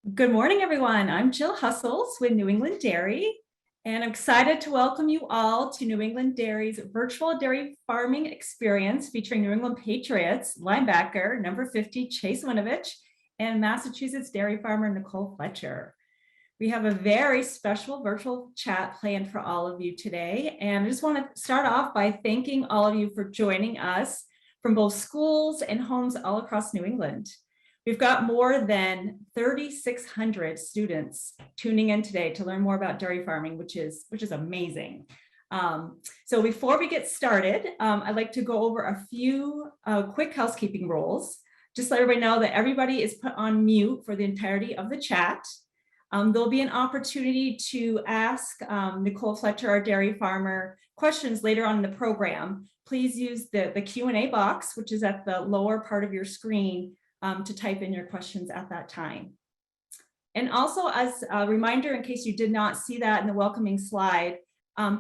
Good morning, everyone. I'm Jill Hustles with New England Dairy, and I'm excited to welcome you all to New England Dairy's virtual dairy farming experience featuring New England Patriots linebacker number 50 Chase Winovich and Massachusetts dairy farmer Nicole Fletcher. We have a very special virtual chat planned for all of you today, and I just want to start off by thanking all of you for joining us from both schools and homes all across New England. We've got more than 3,600 students tuning in today to learn more about dairy farming, which is amazing. So before we get started, I'd like to go over a few quick housekeeping rules. Just let everybody know that everybody is put on mute for the entirety of the chat. There'll be an opportunity to ask Nicole Fletcher, our dairy farmer, questions later on in the program. Please use the Q&A box, which is at the lower part of your screen, to type in your questions at that time. And also, as a reminder, in case you did not see that in the welcoming slide,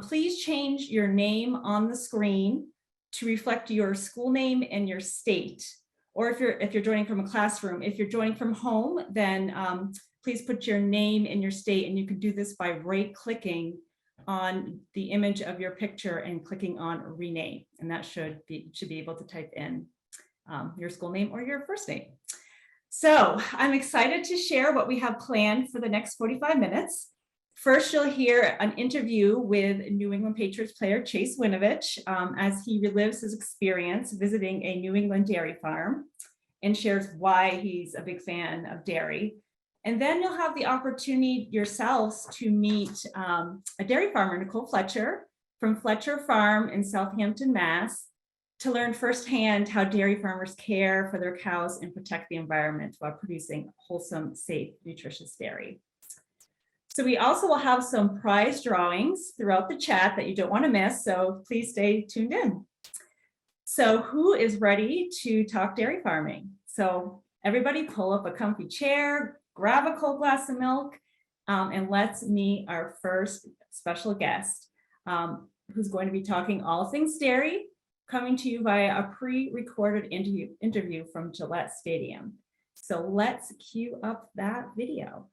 please change your name on the screen to reflect your school name and your state. Or if you're joining from a classroom, if you're joining from home, then please put your name and your state, and you can do this by right-clicking on the image of your picture and clicking on rename, and that should be able to type in your school name or your first name. So I'm excited to share what we have planned for the next 45 minutes. First, you'll hear an interview with New England Patriots player Chase Winovich as he relives his experience visiting a New England dairy farm and shares why he's a big fan of dairy. And then you'll have the opportunity yourselves to meet a dairy farmer, Nicole Fletcher, from Fletcher Farm in Southampton, Mass., to learn firsthand how dairy farmers care for their cows and protect the environment while producing wholesome, safe, nutritious dairy. So we also will have some prize drawings throughout the chat that you don't want to miss, so please stay tuned in. So who is ready to talk dairy farming? So everybody pull up a comfy chair, grab a cold glass of milk, and let's meet our first special guest, who's going to be talking all things dairy, coming to you via a pre-recorded interview from Gillette Stadium. So let's cue up that video.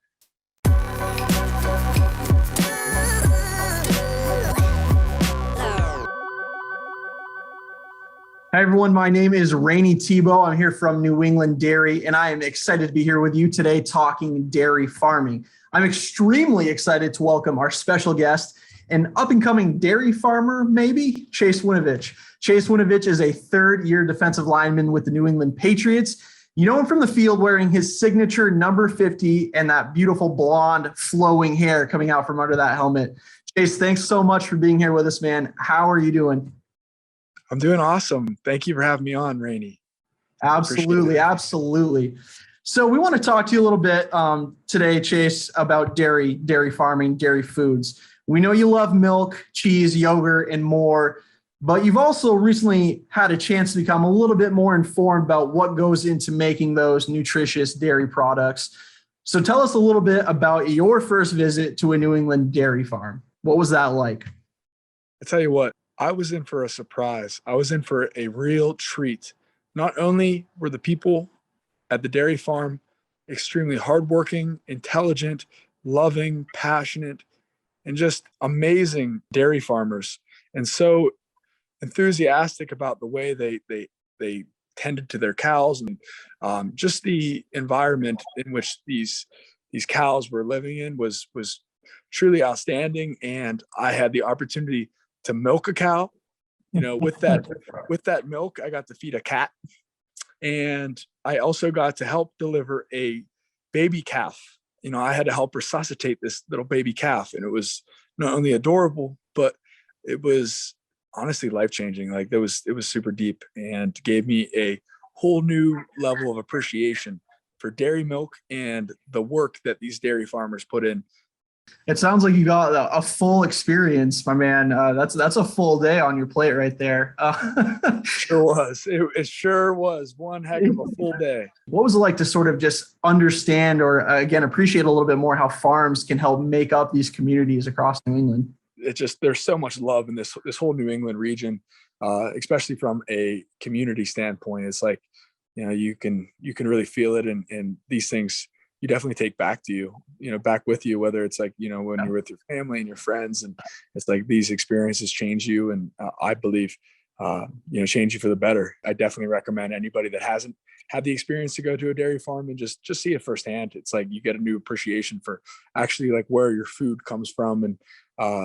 Hi, everyone. My name is Rainey Tebow. I'm here from New England Dairy, and I am excited to be here with you today talking dairy farming. I'm extremely excited to welcome our special guest, an up-and-coming dairy farmer, maybe, Chase Winovich. Chase Winovich is a third-year defensive lineman with the New England Patriots. You know him from the field wearing his signature number 50 and that beautiful blonde flowing hair coming out from under that helmet. Chase, thanks so much for being here with us, man. How are you doing? I'm doing awesome. Thank you for having me on, Rainey. Absolutely, absolutely. So we want to talk to you a little bit today, Chase, about dairy farming, dairy foods. We know you love milk, cheese, yogurt, and more, but you've also recently had a chance to become a little bit more informed about what goes into making those nutritious dairy products. So tell us a little bit about your first visit to a New England dairy farm. What was that like? I tell you what, I was in for a surprise. I was in for a real treat. Not only were the people at the dairy farm extremely hardworking, intelligent, loving, passionate, and just amazing dairy farmers, and so enthusiastic about the way they tended to their cows and just the environment in which these cows were living in was truly outstanding. And I had the opportunity to milk a cow. You know, with that milk, I got to feed a cat, and I also got to help deliver a baby calf. You know, I had to help resuscitate this little baby calf, and it was not only adorable, but it was honestly life-changing. Like it was super deep and gave me a whole new level of appreciation for dairy milk and the work that these dairy farmers put in. It sounds like you got a full experience, my man. That's a full day on your plate right there. Sure was. It sure was one heck of a full day. What was it like to sort of just understand or, again, appreciate a little bit more how farms can help make up these communities across New England? There's so much love in this whole New England region, especially from a community standpoint. It's like, you know, you can really feel it, and these things you definitely take back to you, back with you, whether it's like, when you're with your family and your friends, and it's like these experiences change you. And I believe, change you for the better. I definitely recommend anybody that hasn't had the experience to go to a dairy farm and just see it firsthand. It's like you get a new appreciation for actually like where your food comes from, and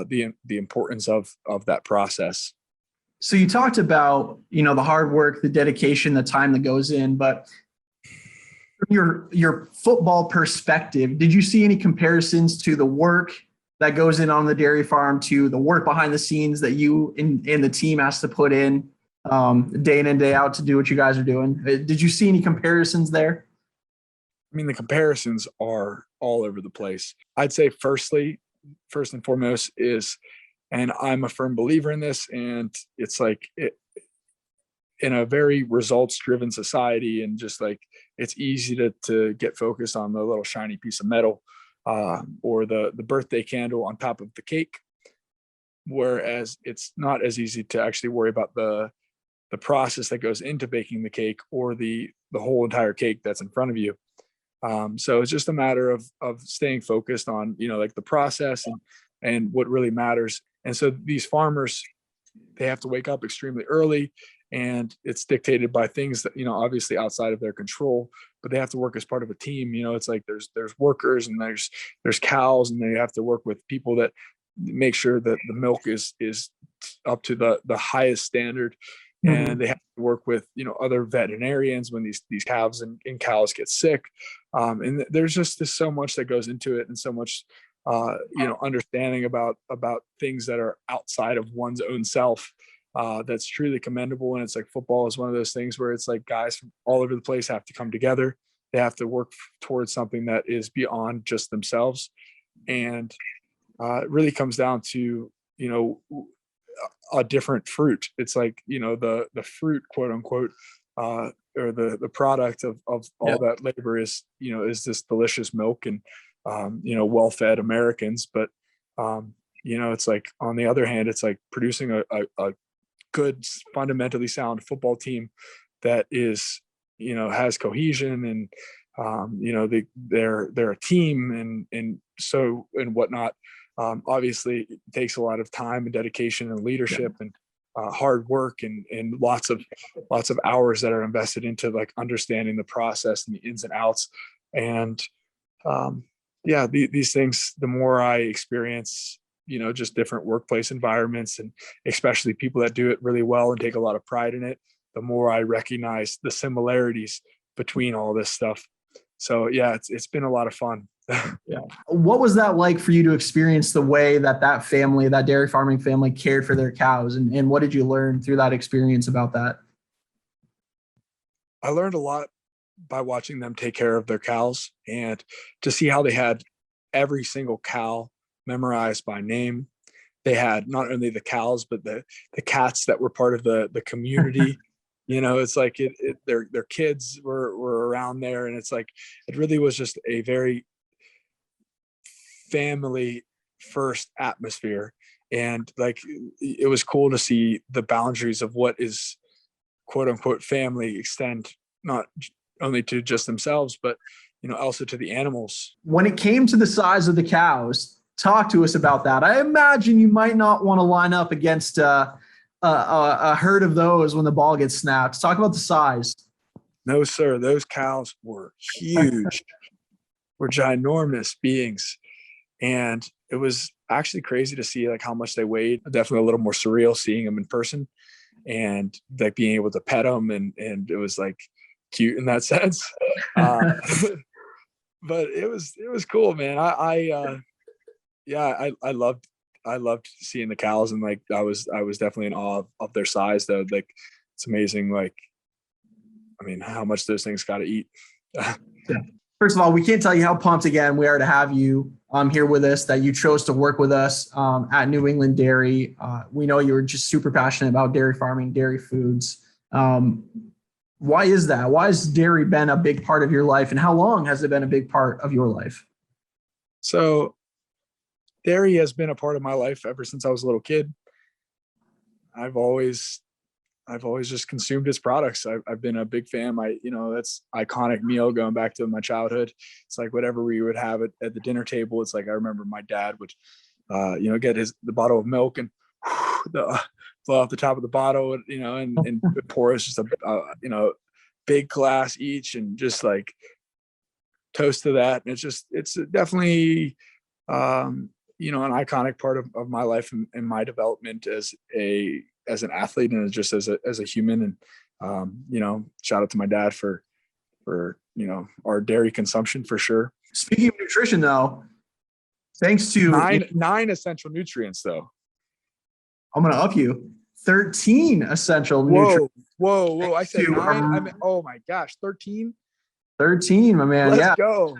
the importance of that process. So you talked about, the hard work, the dedication, the time that goes in, but from your football perspective, did you see any comparisons to the work that goes in on the dairy farm to the work behind the scenes that you and the team has to put in day in and day out to do what you guys are doing? Did you see any comparisons there? I mean, the comparisons are all over the place. I'd say first and foremost is, and I'm a firm believer in this, and it's like in a very results driven society, and just like it's easy to get focused on the little shiny piece of metal or the birthday candle on top of the cake, whereas it's not as easy to actually worry about the process that goes into baking the cake, or the whole entire cake that's in front of you. So it's just a matter of staying focused on like the process and what really matters. And so these farmers, they have to wake up extremely early, and it's dictated by things that obviously outside of their control, but they have to work as part of a team. It's like there's workers, and there's cows, and they have to work with people that make sure that the milk is up to the highest standard. Mm-hmm. And they have to work with other veterinarians when these calves and cows get sick, and there's just so much that goes into it, and so much understanding about things that are outside of one's own self, that's truly commendable. And it's like football is one of those things where it's like guys from all over the place have to come together. They have to work towards something that is beyond just themselves, and it really comes down to a different fruit. It's like the fruit, quote unquote, or the product of all that labor is is this delicious milk and well-fed Americans. But it's like on the other hand, it's like producing a good, fundamentally sound football team that is has cohesion, and they're a team, and whatnot. Obviously it takes a lot of time and dedication and leadership and hard work and lots of hours that are invested into like understanding the process and the ins and outs. And these things, the more I experience just different workplace environments, and especially people that do it really well and take a lot of pride in it, the more I recognize the similarities between all this stuff. So yeah, it's been a lot of fun. Yeah. What was that like for you to experience the way that family, that dairy farming family, cared for their cows? And what did you learn through that experience about that? I learned a lot by watching them take care of their cows, and to see how they had every single cow memorized by name. They had not only the cows, but the cats that were part of the community. It's like their kids were around there, and it's like it really was just a very family first atmosphere. And like it was cool to see the boundaries of what is quote unquote family extend not only to just themselves, but also to the animals. When it came to the size of the cows, talk to us about that. I imagine you might not want to line up against a herd of those when the ball gets snapped. Talk about the size. No, sir. Those cows were huge, were ginormous beings. And it was actually crazy to see like how much they weighed. Definitely a little more surreal seeing them in person, and like being able to pet them, and it was like cute in that sense. But it was cool, man. I loved seeing the cows, and like I was definitely in awe of their size though. Like it's amazing. Like, I mean, how much those things got to eat. First of all, we can't tell you how pumped again we are to have you here with us, that you chose to work with us at New England Dairy. We know you're just super passionate about dairy farming, dairy foods. Why is that? Why has dairy been a big part of your life, and how long has it been a big part of your life? So dairy has been a part of my life ever since I was a little kid. I've always I've always just consumed his products. I've been a big fan. That's iconic meal going back to my childhood. It's like whatever we would have at the dinner table. It's like I remember my dad would, get the bottle of milk and flow off the top of the bottle, and pour us just a big glass each, and just like toast to that. And it's definitely an iconic part of my life and my development as an athlete and just as a human. And shout out to my dad for our dairy consumption for sure. Speaking of nutrition, though, thanks to nine essential nutrients, though. I'm going to up you 13 essential nutrients. Whoa! I said 9. Oh my gosh, 13. 13, my man. Let's go.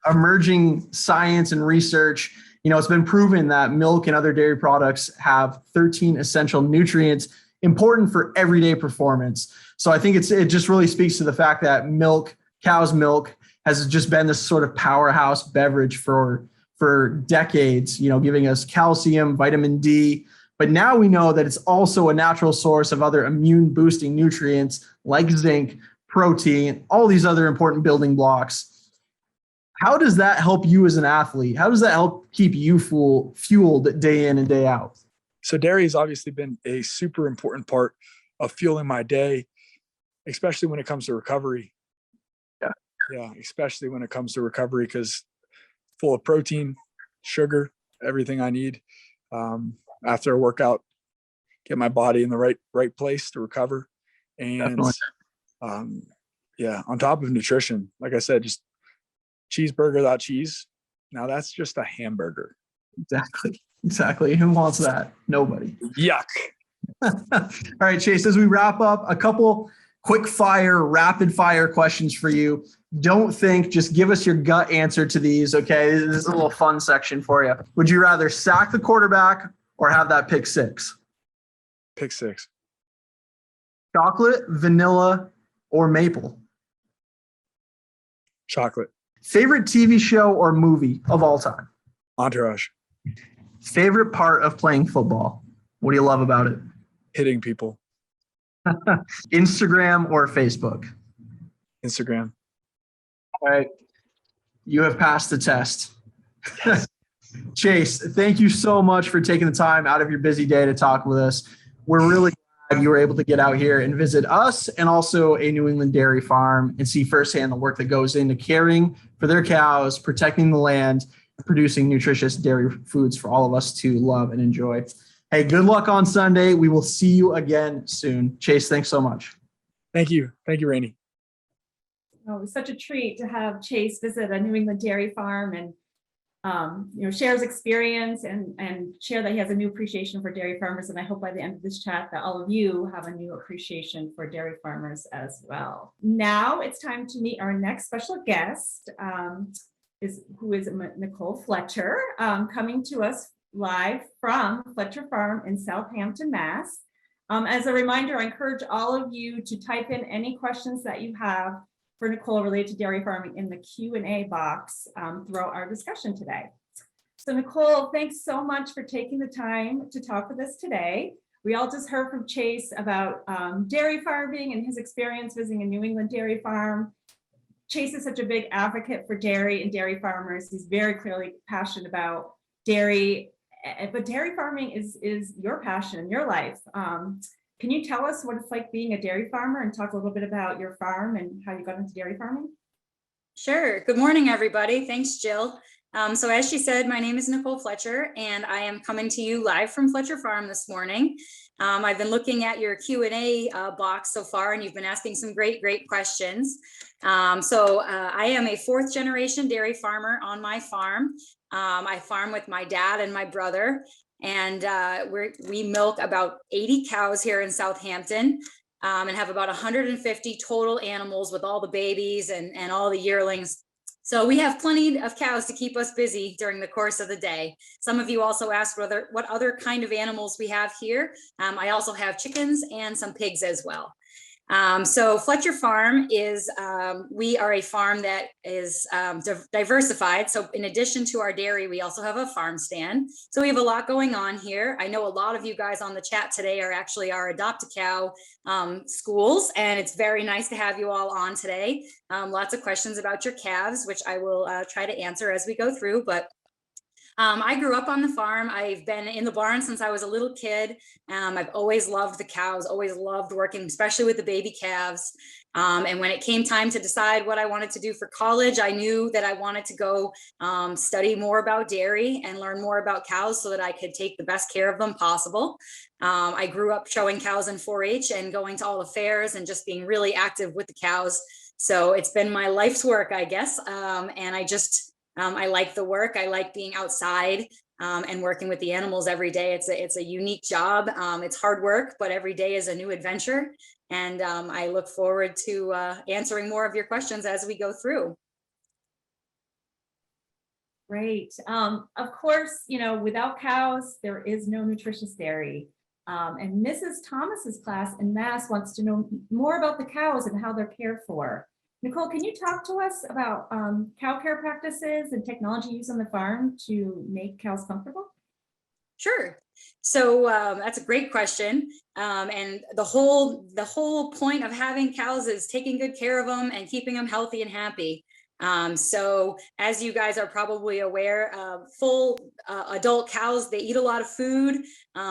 Emerging science and research. It's been proven that milk and other dairy products have 13 essential nutrients important for everyday performance. So I think it just really speaks to the fact that cow's milk has just been this sort of powerhouse beverage for decades, giving us calcium, vitamin D. But now we know that it's also a natural source of other immune boosting nutrients like zinc, protein, all these other important building blocks. How does that help you as an athlete? How does that help keep you fueled day in and day out? So dairy has obviously been a super important part of fueling my day, especially when it comes to recovery. Yeah, especially when it comes to recovery, because full of protein, sugar, everything I need after a workout, get my body in the right place to recover. And on top of nutrition, like I said, just cheeseburger without cheese. Now that's just a hamburger. Exactly. Who wants that? Nobody. Yuck. All right, Chase, as we wrap up, a couple rapid fire questions for you. Don't think, just give us your gut answer to these. Okay. This is a little fun section for you. Would you rather sack the quarterback or have that pick six? Pick six. Chocolate, vanilla, or maple? Chocolate. Favorite TV show or movie of all time? Entourage. Favorite part of playing football? What do you love about it? Hitting people. Instagram or Facebook? Instagram. All right. You have passed the test. Chase, thank you so much for taking the time out of your busy day to talk with us. We're really glad you were able to get out here and visit us and also a New England dairy farm and see firsthand the work that goes into caring for their cows, protecting the land, producing nutritious dairy foods for all of us to love and enjoy. Hey, good luck on Sunday. We will see you again soon. Chase, thanks so much. Thank you. Thank you, Rainey. Oh, it was such a treat to have Chase visit a New England dairy farm and share his experience and share that he has a new appreciation for dairy farmers. And I hope by the end of this chat that all of you have a new appreciation for dairy farmers as well. Now it's time to meet our next special guest, who is Nicole Fletcher, coming to us live from Fletcher Farm in Southampton, Mass. As a reminder, I encourage all of you to type in any questions that you have for Nicole related to dairy farming in the Q&A box throughout our discussion today. So Nicole, thanks so much for taking the time to talk with us today. We all just heard from Chase about dairy farming and his experience visiting a New England dairy farm. Chase is such a big advocate for dairy and dairy farmers. He's very clearly passionate about dairy, but dairy farming is your passion in your life. Can you tell us what it's like being a dairy farmer and talk a little bit about your farm and how you got into dairy farming? Sure. Good morning, everybody. Thanks, Jill. So as she said, my name is Nicole Fletcher, and I am coming to you live from Fletcher Farm this morning. I've been looking at your Q&A box so far, and you've been asking some great questions. I am a fourth generation dairy farmer on my farm. I farm with my dad and my brother, and we milk about 80 cows here in Southampton, and have about 150 total animals with all the babies and all the yearlings. So we have plenty of cows to keep us busy during the course of the day. Some of you also asked what other kind of animals we have here. I also have chickens and some pigs as well. So Fletcher Farm is, we are a farm that is diversified. So in addition to our dairy, we also have a farm stand. So we have a lot going on here. I know a lot of you guys on the chat today are actually our Adopt-A-Cow schools, and it's very nice to have you all on today. Lots of questions about your calves, which I will try to answer as we go through, but I grew up on the farm. I've been in the barn since I was a little kid. I've always loved the cows, always loved working, especially with the baby calves. And when it came time to decide what I wanted to do for college, I knew that I wanted to go study more about dairy and learn more about cows so that I could take the best care of them possible. I grew up showing cows in 4-H and going to all the fairs and just being really active with the cows. So it's been my life's work, I guess. And I like the work. I like being outside and working with the animals every day. It's a unique job. It's hard work, but every day is a new adventure. And I look forward to answering more of your questions as we go through. Great. Of course, without cows, there is no nutritious dairy. And Mrs. Thomas's class in Mass wants to know more about the cows and how they're cared for. Nicole, can you talk to us about cow care practices and technology used on the farm to make cows comfortable? Sure. So that's a great question. And the whole point of having cows is taking good care of them and keeping them healthy and happy. So as you guys are probably aware, full adult cows, they eat a lot of food.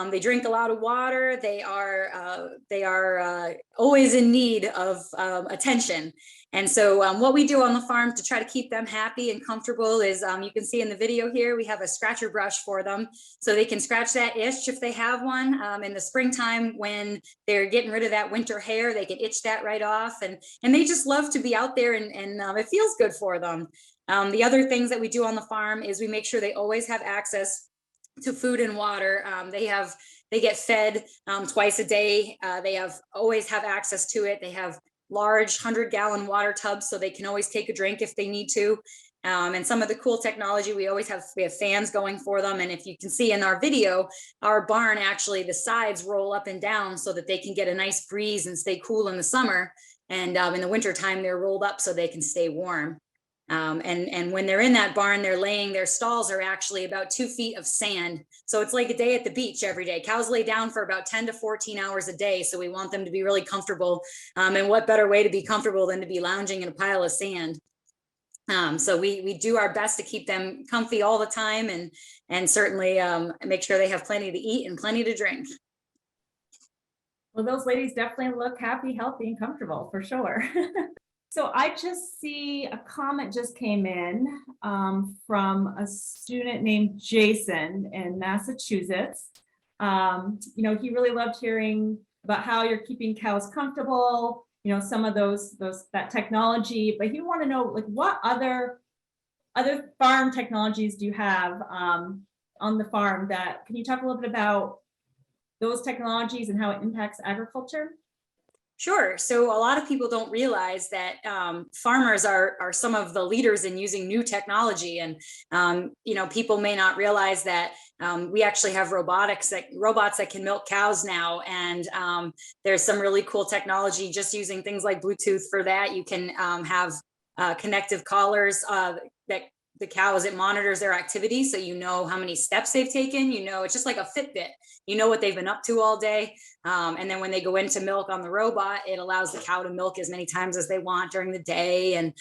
They drink a lot of water. They are always in need of attention. And so what we do on the farm to try to keep them happy and comfortable is you can see in the video here, we have a scratcher brush for them so they can scratch that itch if they have one. In the springtime, when they're getting rid of that winter hair, they can itch that right off. And they just love to be out there and it feels good for them. The other things that we do on the farm is we make sure they always have access to food and water. They get fed twice a day. They always have access to it. They have large 100-gallon water tubs so they can always take a drink if they need to. And some of the cool technology, we have fans going for them. And if you can see in our video, our barn, actually the sides roll up and down so that they can get a nice breeze and stay cool in the summer. And in the wintertime, they're rolled up so they can stay warm. And when they're in that barn, their stalls are actually about 2 feet of sand. So it's like a day at the beach every day. Cows lay down for about 10 to 14 hours a day. So we want them to be really comfortable. And what better way to be comfortable than to be lounging in a pile of sand? So we do our best to keep them comfy all the time and certainly make sure they have plenty to eat and plenty to drink. Well, those ladies definitely look happy, healthy, and comfortable for sure. So I just see a comment just came in from a student named Jason in Massachusetts. He really loved hearing about how you're keeping cows comfortable, some of that technology, but he wanted to know like what other farm technologies do you have on the farm can you talk a little bit about those technologies and how it impacts agriculture? Sure. So a lot of people don't realize that farmers are some of the leaders in using new technology. And, people may not realize that we actually have robots that can milk cows now. And there's some really cool technology just using things like Bluetooth for that. You can have connective collars that the cows, it monitors their activity. So you know how many steps they've taken, it's just like a Fitbit, what they've been up to all day. And then when they go into milk on the robot, it allows the cow to milk as many times as they want during the day. And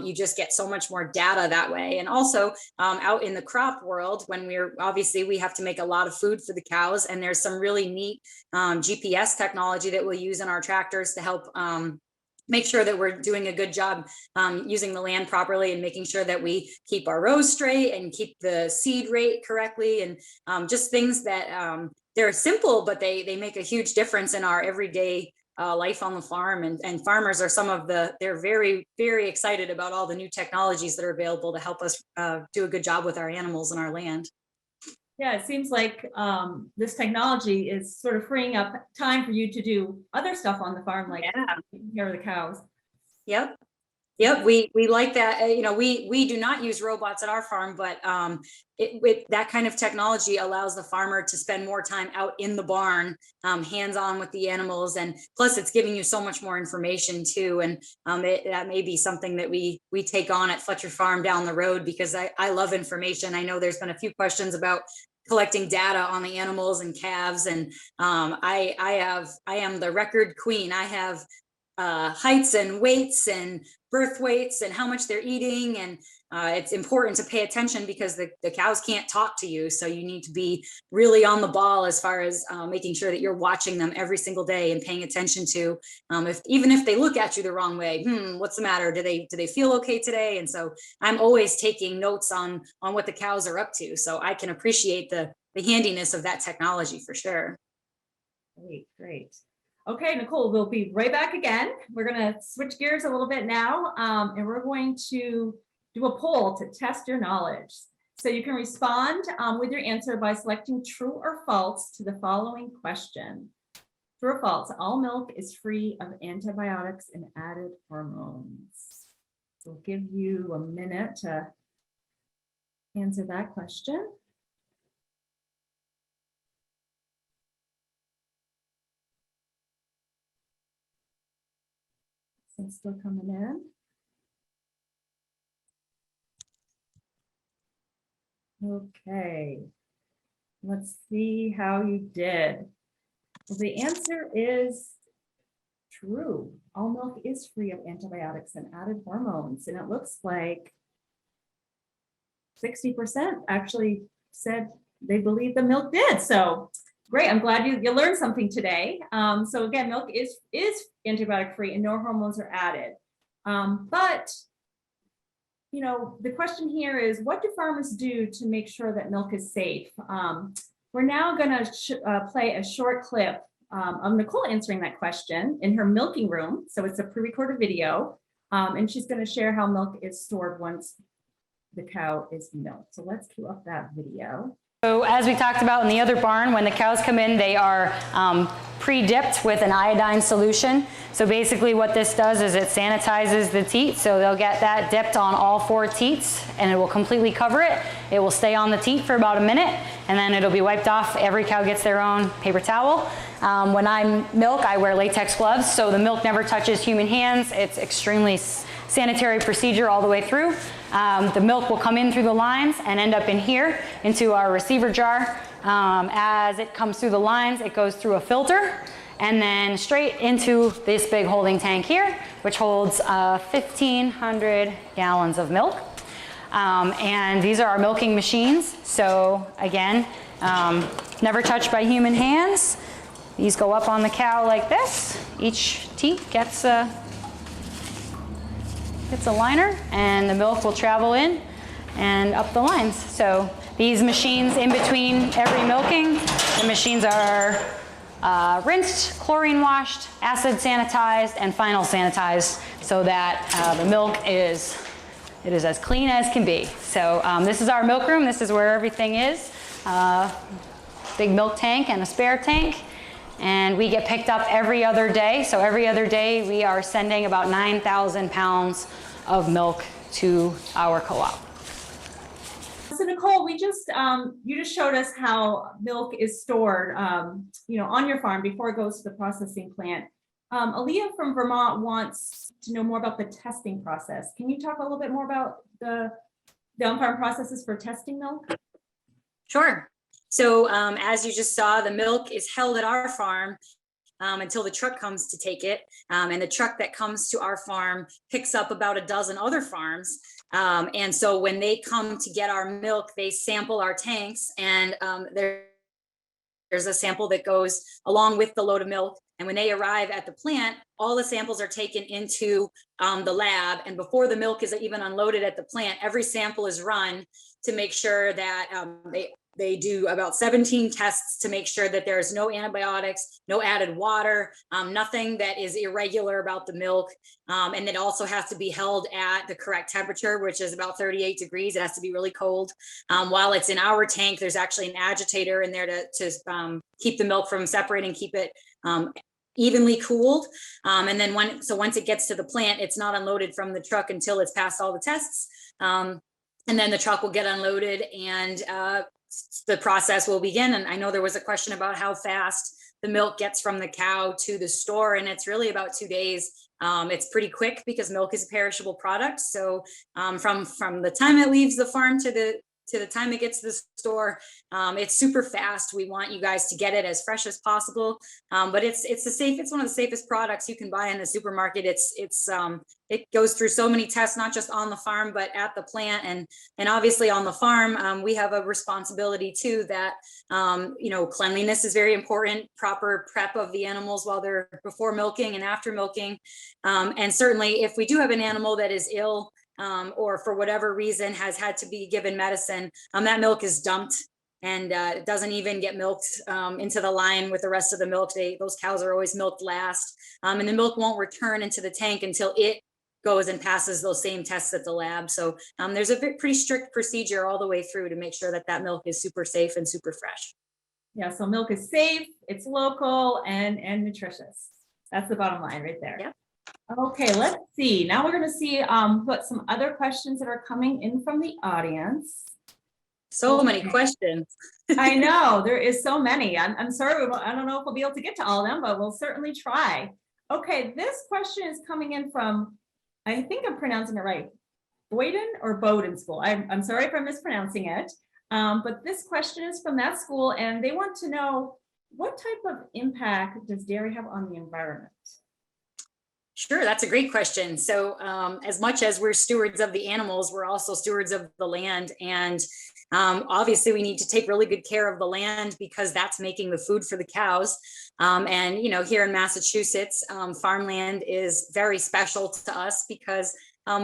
you just get so much more data that way. And also out in the crop world, when we have to make a lot of food for the cows, and there's some really neat GPS technology that we'll use in our tractors to help make sure that we're doing a good job using the land properly and making sure that we keep our rows straight and keep the seed rate correctly. And just things that they're simple, but they make a huge difference in our everyday life on the farm. And farmers are they're very, very excited about all the new technologies that are available to help us do a good job with our animals and our land. Yeah, it seems like this technology is sort of freeing up time for you to do other stuff on the farm, like taking care of the cows. Yep. Yep, we like that. We do not use robots at our farm, but that kind of technology allows the farmer to spend more time out in the barn, hands-on with the animals, and plus it's giving you so much more information too. And that may be something that we take on at Fletcher Farm down the road, because I love information. I know there's been a few questions about collecting data on the animals and calves, and I am the record queen. I have heights and weights and birth weights and how much they're eating. And it's important to pay attention because the cows can't talk to you. So you need to be really on the ball as far as making sure that you're watching them every single day and paying attention to, even if they look at you the wrong way, what's the matter? Do they feel okay today? And so I'm always taking notes on what the cows are up to. So I can appreciate the handiness of that technology for sure. Great. Okay, Nicole, we'll be right back again. We're going to switch gears a little bit now, and we're going to do a poll to test your knowledge. So you can respond with your answer by selecting true or false to the following question. True or false, all milk is free of antibiotics and added hormones. We'll give you a minute to answer that question. It's still coming in. Okay, let's see how you did. Well, the answer is true. All milk is free of antibiotics and added hormones, and it looks like 60% actually said they believe the milk did. So great, I'm glad you learned something today. So again, milk is antibiotic free and no hormones are added. But the question here is, what do farmers do to make sure that milk is safe? We're now going to play a short clip of Nicole answering that question in her milking room. So it's a pre-recorded video, and she's going to share how milk is stored once the cow is milked. So let's cue up that video. So as we talked about in the other barn, when the cows come in, they are pre-dipped with an iodine solution. So basically what this does is it sanitizes the teat. So they'll get that dipped on all 4 teats and it will completely cover it. It will stay on the teat for about a minute and then it'll be wiped off. Every cow gets their own paper towel. When I milk, I wear latex gloves. So the milk never touches human hands. It's extremely sanitary procedure all the way through. The milk will come in through the lines and end up in here into our receiver jar. As it comes through the lines, it goes through a filter and then straight into this big holding tank here, which holds 1,500 gallons of milk. And these are our milking machines. So again, never touched by human hands. These go up on the cow like this. Each teat gets a liner and the milk will travel in and up the lines. So these machines in between every milking, the machines are rinsed, chlorine washed, acid sanitized, and final sanitized so that the milk is as clean as can be. So this is our milk room. This is where everything is. Big milk tank and a spare tank. And we get picked up every other day. So every other day we are sending about 9,000 pounds of milk to our co-op. So Nicole, we just you just showed us how milk is stored, on your farm before it goes to the processing plant. Aaliyah from Vermont wants to know more about the testing process. Can you talk a little bit more about the on-farm processes for testing milk? Sure. So as you just saw, the milk is held at our farm until the truck comes to take it. And the truck that comes to our farm picks up about a dozen other farms. And so when they come to get our milk, they sample our tanks and there's a sample that goes along with the load of milk. And when they arrive at the plant, all the samples are taken into the lab. And before the milk is even unloaded at the plant, every sample is run to make sure that they do about 17 tests to make sure that there's no antibiotics, no added water, nothing that is irregular about the milk. And it also has to be held at the correct temperature, which is about 38 degrees. It has to be really cold. While it's in our tank, there's actually an agitator in there to keep the milk from separating, keep it evenly cooled. And then once it gets to the plant, it's not unloaded from the truck until it's passed all the tests. And then the truck will get unloaded and the process will begin. And I know there was a question about how fast the milk gets from the cow to the store, and it's really about 2 days. It's pretty quick because milk is a perishable product. So from the time it leaves the farm to the time it gets to the store, it's super fast. We want you guys to get it as fresh as possible. But it's one of the safest products you can buy in the supermarket. It goes through so many tests, not just on the farm, but at the plant and obviously on the farm. We have a responsibility too that, cleanliness is very important, proper prep of the animals while they're before milking and after milking. And certainly if we do have an animal that is ill, or for whatever reason has had to be given medicine, that milk is dumped and it doesn't even get milked into the line with the rest of the milk. Those cows are always milked last, and the milk won't return into the tank until it goes and passes those same tests at the lab. So there's a pretty strict procedure all the way through to make sure that milk is super safe and super fresh. Yeah, so milk is safe, it's local and nutritious. That's the bottom line right there. Yeah. Okay, let's see. Now we're going to see what some other questions that are coming in from the audience. So many questions. I know there is so many. I'm sorry. I don't know if we'll be able to get to all of them, but we'll certainly try. Okay, this question is coming in from, I think I'm pronouncing it right, Boyden or Bowden School. I'm sorry if I'm mispronouncing it, but this question is from that school, and they want to know what type of impact does dairy have on the environment? Sure, that's a great question. So as much as we're stewards of the animals, we're also stewards of the land. And obviously we need to take really good care of the land because that's making the food for the cows. And, here in Massachusetts, farmland is very special to us because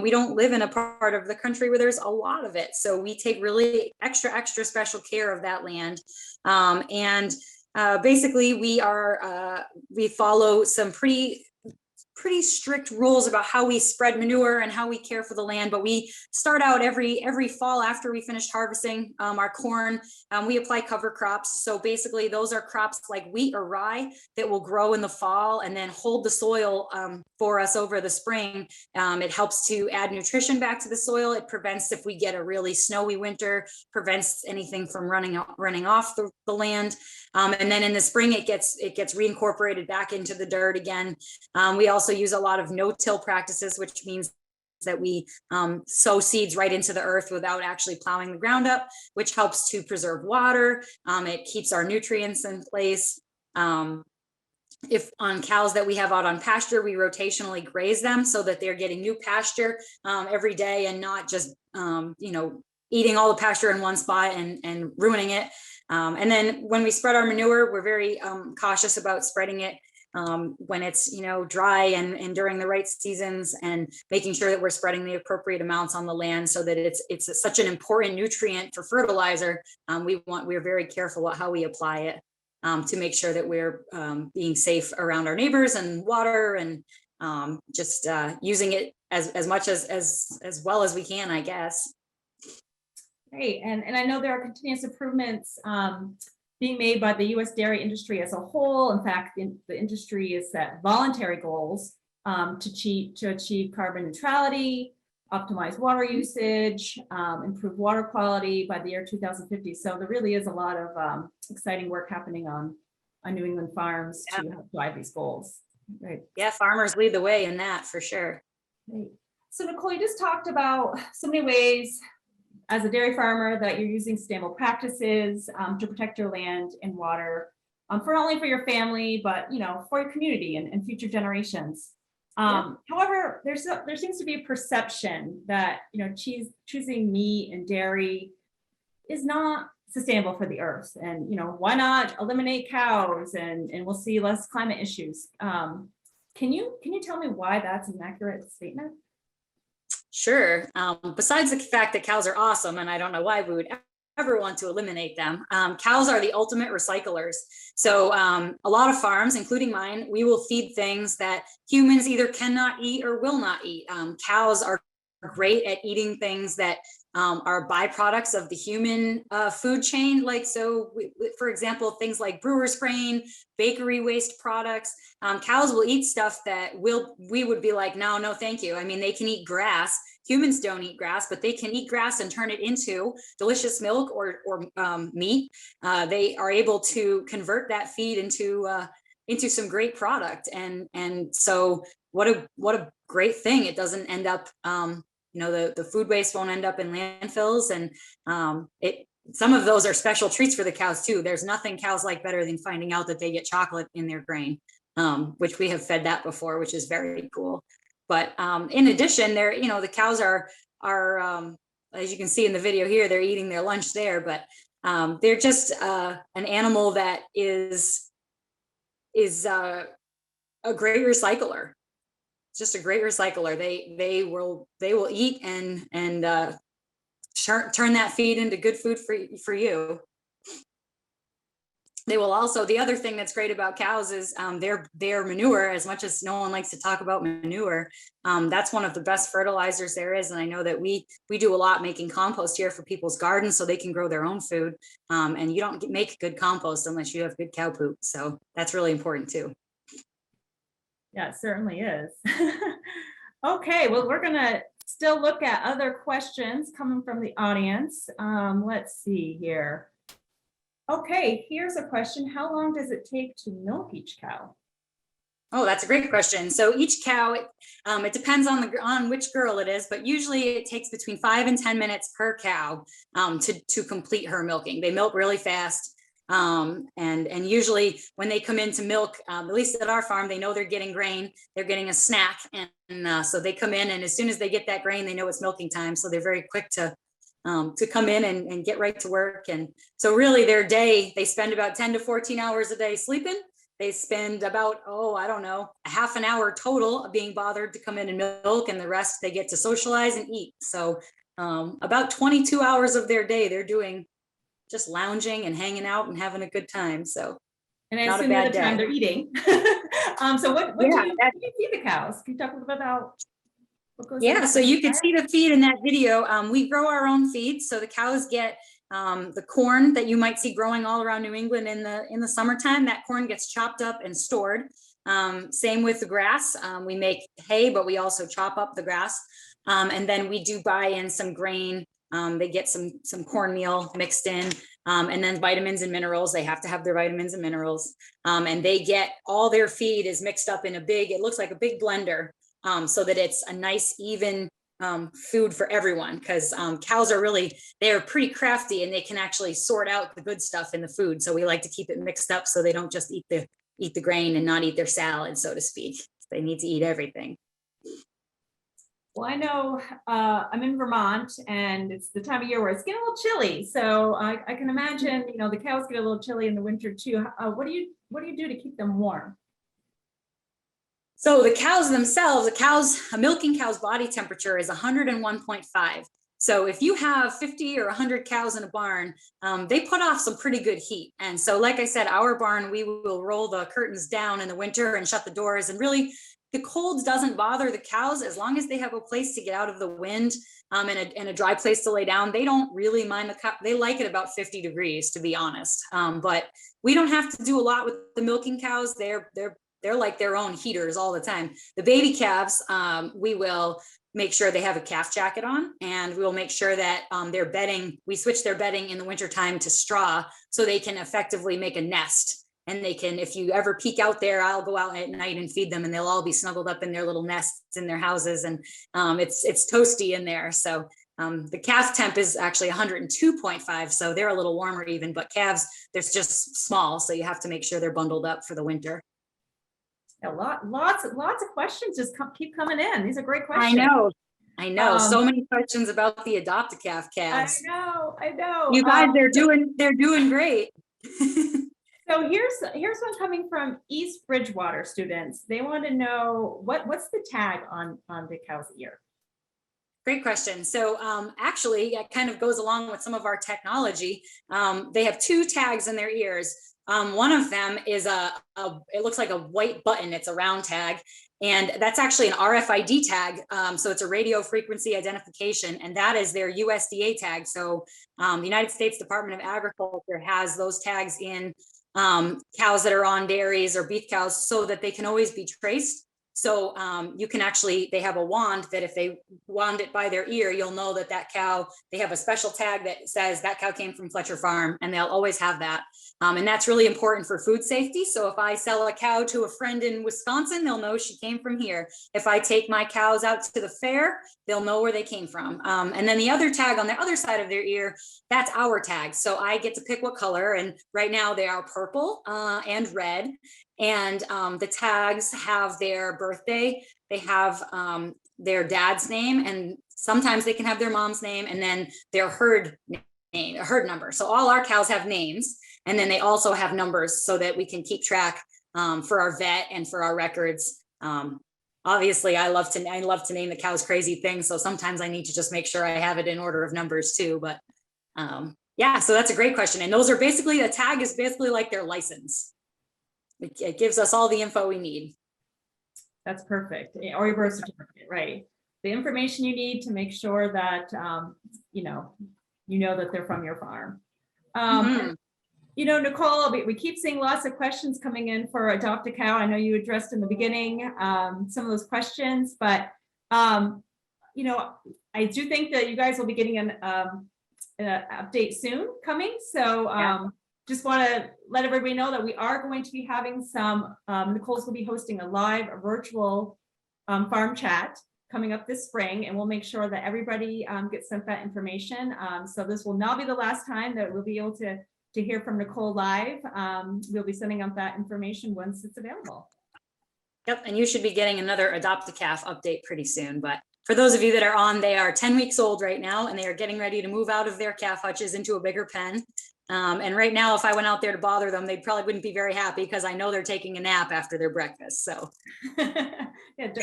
we don't live in a part of the country where there's a lot of it. So we take really extra special care of that land. Basically we follow some pretty strict rules about how we spread manure and how we care for the land. But we start out every fall after we finished harvesting our corn. We apply cover crops. So basically those are crops like wheat or rye that will grow in the fall and then hold the soil for us over the spring. It helps to add nutrition back to the soil. It prevents, if we get a really snowy winter, prevents anything from running off the land. And then in the spring, it gets reincorporated back into the dirt again. We also use a lot of no-till practices, which means that we sow seeds right into the earth without actually plowing the ground up, which helps to preserve water. It keeps our nutrients in place. If on cows that we have out on pasture, we rotationally graze them so that they're getting new pasture every day and not just, eating all the pasture in one spot and ruining it. And then when we spread our manure, we're very cautious about spreading it when it's dry and during the right seasons, and making sure that we're spreading the appropriate amounts on the land so that it's such an important nutrient for fertilizer. We're very careful about how we apply it to make sure that we're being safe around our neighbors and water, and just using it as much as well as we can, I guess. Great, and I know there are continuous improvements being made by the U.S. dairy industry as a whole. In fact, the industry has set voluntary goals to achieve carbon neutrality, optimize water usage, improve water quality by the year 2050. So there really is a lot of exciting work happening on New England farms to help drive these goals. Right. Yeah, farmers lead the way in that for sure. Great. So Nicole, you just talked about so many ways as a dairy farmer that you're using sustainable practices to protect your land and water for not only for your family, but for your community and future generations. However, there seems to be a perception that choosing meat and dairy is not sustainable for the earth, and why not eliminate cows and we'll see less climate issues. Can you tell me why that's an accurate statement? Sure. Besides the fact that cows are awesome, and I don't know why we would ever want to eliminate them, cows are the ultimate recyclers. So a lot of farms, including mine, we will feed things that humans either cannot eat or will not eat. Cows are great at eating things that are byproducts of the human food chain. Like, so for example, things like brewer's grain, bakery waste products. Cows will eat stuff that we would be like, no, no, thank you. I mean, they can eat grass. Humans don't eat grass, but they can eat grass and turn it into delicious milk or meat. They are able to convert that feed into some great product. And so what a great thing. It doesn't end up, the food waste won't end up in landfills. And some of those are special treats for the cows too. There's nothing cows like better than finding out that they get chocolate in their grain, which we have fed that before, which is very cool. But in addition, the cows are as you can see in the video here, they're eating their lunch there, but they're just an animal that is a great recycler. Just a great recycler. They will eat and turn that feed into good food for you. They will also, the other thing that's great about cows is their manure. As much as no one likes to talk about manure, that's one of the best fertilizers there is. And I know that we do a lot making compost here for people's gardens so they can grow their own food. And you don't make good compost unless you have good cow poop. So that's really important too. Yeah, it certainly is. Okay, well, we're gonna still look at other questions coming from the audience. Let's see here. Okay, here's a question. How long does it take to milk each cow? Oh, that's a great question. So each cow, it depends on which girl it is, but usually it takes between 5 and 10 minutes per cow to complete her milking. They milk really fast. And usually when they come in to milk, at least at our farm, they know they're getting grain, they're getting a snack. And so they come in, and as soon as they get that grain, they know it's milking time. So they're very quick to come in and get right to work. And so really their day, they spend about 10 to 14 hours a day sleeping. They spend about, a half an hour total of being bothered to come in and milk, and the rest they get to socialize and eat. So about 22 hours of their day, they're doing just lounging and hanging out and having a good time. So and I assume the time they're eating. So what do you feed the cows? Can you talk a little bit about what goes in? So you can see the feed in that video. We grow our own feed. So the cows get the corn that you might see growing all around New England in the summertime. That corn gets chopped up and stored. Same with the grass. We make hay, but we also chop up the grass. And then we do buy in some grain. They get some cornmeal mixed in, and then vitamins and minerals. They have to have their vitamins and minerals. And they get all their feed is mixed up in it looks like a big blender, so that it's a nice, even food for everyone. Because cows they're pretty crafty, and they can actually sort out the good stuff in the food. So we like to keep it mixed up so they don't just eat the grain and not eat their salad, so to speak. They need to eat everything. Well, I know I'm in Vermont, and it's the time of year where it's getting a little chilly. So I can imagine, the cows get a little chilly in the winter too. What do you do to keep them warm? So the cows themselves, a milking cow's body temperature is 101.5. So if you have 50 or 100 cows in a barn, they put off some pretty good heat. And so, like I said, our barn, we will roll the curtains down in the winter and shut the doors, and really, the cold doesn't bother the cows as long as they have a place to get out of the wind and a dry place to lay down. They don't really mind they like it about 50 degrees, to be honest. But we don't have to do a lot with the milking cows. They're like their own heaters all the time. The baby calves, we will make sure they have a calf jacket on, and we will make sure that their bedding, we switch their bedding in the wintertime to straw so they can effectively make a nest. And they can, if you ever peek out there, I'll go out at night and feed them, and they'll all be snuggled up in their little nests in their houses. And it's toasty in there. So the calf temp is actually 102.5. So they're a little warmer even, but calves, they're just small. So you have to make sure they're bundled up for the winter. Lots of questions just keep coming in. These are great questions. I know. So many questions about the adopt-a-calf calves. I know. You guys, they're doing great. So here's one coming from East Bridgewater students. They want to know what's the tag on the cow's ear? Great question. So actually, it kind of goes along with some of our technology. They have 2 tags in their ears. One of them is it looks like a white button. It's a round tag. And that's actually an RFID tag. So it's a radio frequency identification, and that is their USDA tag. So the United States Department of Agriculture has those tags in cows that are on dairies or beef cows so that they can always be traced. So you can actually, they have a wand that if they wand it by their ear, you'll know that that cow, they have a special tag that says that cow came from Fletcher Farm, and they'll always have that. And that's really important for food safety. So if I sell a cow to a friend in Wisconsin, they'll know she came from here. If I take my cows out to the fair, they'll know where they came from. And then the other tag on the other side of their ear, that's our tag. So I get to pick what color. And right now they are purple and red. And the tags have their birthday. They have their dad's name, and sometimes they can have their mom's name, and then their herd name, a herd number. So all our cows have names. And then they also have numbers so that we can keep track for our vet and for our records. Obviously, I love to name the cows crazy things. So sometimes I need to just make sure I have it in order of numbers too. But yeah, so that's a great question. And those are basically, the tag is basically like their license. It gives us all the info we need. That's perfect. Or your birth certificate, right? The information you need to make sure that you know that they're from your farm. You know, Nicole, we keep seeing lots of questions coming in for Adopt a Cow. I know you addressed in the beginning some of those questions, but you know, I do think that you guys will be getting an update soon coming. So just want to let everybody know that we are going to be having some, Nicole's will be hosting a live virtual farm chat coming up this spring, and we'll make sure that everybody gets sent that information. So this will not be the last time that we'll be able to hear from Nicole live. We'll be sending out that information once it's available. Yep, and you should be getting another Adopt a Calf update pretty soon. But for those of you that are on, they are 10 weeks old right now, and they are getting ready to move out of their calf hutches into a bigger pen. And right now, if I went out there to bother them, they probably wouldn't be very happy because I know they're taking a nap after their breakfast. So yeah,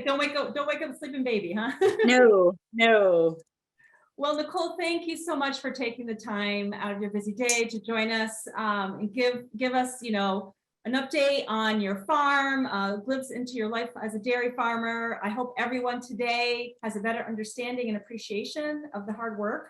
don't wake up the sleeping baby, huh? No. Well, Nicole, thank you so much for taking the time out of your busy day to join us and give us, you know, an update on your farm, a glimpse into your life as a dairy farmer. I hope everyone today has a better understanding and appreciation of the hard work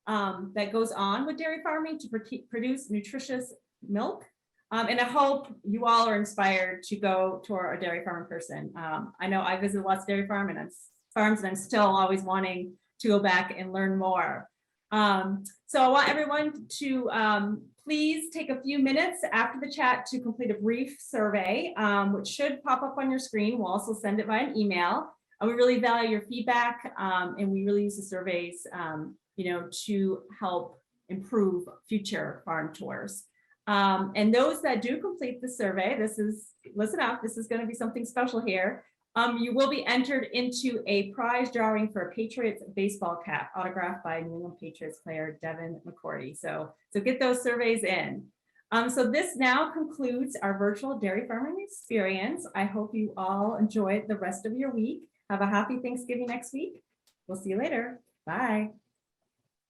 that goes on with dairy farming to produce nutritious milk. And I hope you all are inspired to go to our dairy farm in person. I know I visit lots of dairy farms, and I'm still always wanting to go back and learn more. So I want everyone to please take a few minutes after the chat to complete a brief survey, which should pop up on your screen. We'll also send it by an email. We really value your feedback, and we really use the surveys, you know, to help improve future farm tours. And those that do complete the survey, listen up, this is going to be something special here. You will be entered into a prize drawing for a Patriots baseball cap autographed by New England Patriots player Devin McCourty. So get those surveys in. So this now concludes our virtual dairy farming experience. I hope you all enjoy the rest of your week. Have a happy Thanksgiving next week. We'll see you later. Bye.